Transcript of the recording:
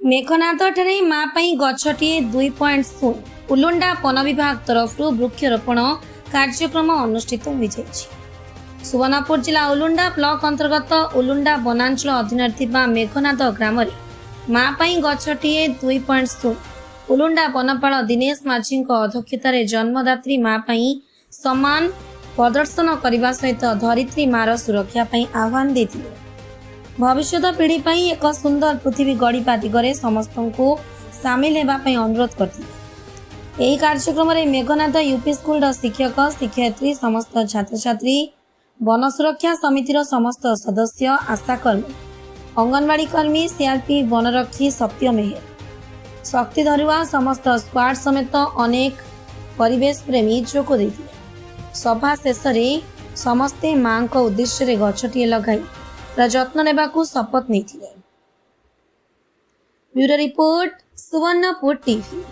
मेघनाथ ठारे माँ पई गछटिए 2.0 उलुंडा वन विभाग तरफरु वृक्षरोपण कार्यक्रम अनुष्ठित हो जाइछि। सुवर्णपुर जिला उलुंडा ब्लॉक अंतर्गत उलुंडा वनांचल अधीन मेघनाथ ग्राम माँ पई गछटिए 2.0 उलुंडा वनपाल दिनेश माझी अध्यक्षतार जन्मदात्री माँ पई सम्मान प्रदर्शन करने सहित धरित्री मार सुरक्षा आह्वान देते भविष्य पीढ़ी पर एक सुंदर पृथ्वी गढ़ा दिगरे समस्त को सामिल होगापी अनुरोध करते। यह कार्यक्रम में मेघनाथ यूपी स्कूल शिक्षक शिक्षयित्री समस्त छात्र छात्री वन सुरक्षा समितिर समस्त सदस्य आशाकर्मी अंगनवाड़ी कर्मी सीआरपी वनरक्षी शक्ति मेहर शक्ति धरुआ समस्त स्क्वाड समेत अनेक परिवेश प्रेमी जोग देते। सभा शेष में समस्ते मां उद्देश्य गछटिए लगाई जत्न नेबाकू शपथ नहीं। Bureau report Subarnapur TV.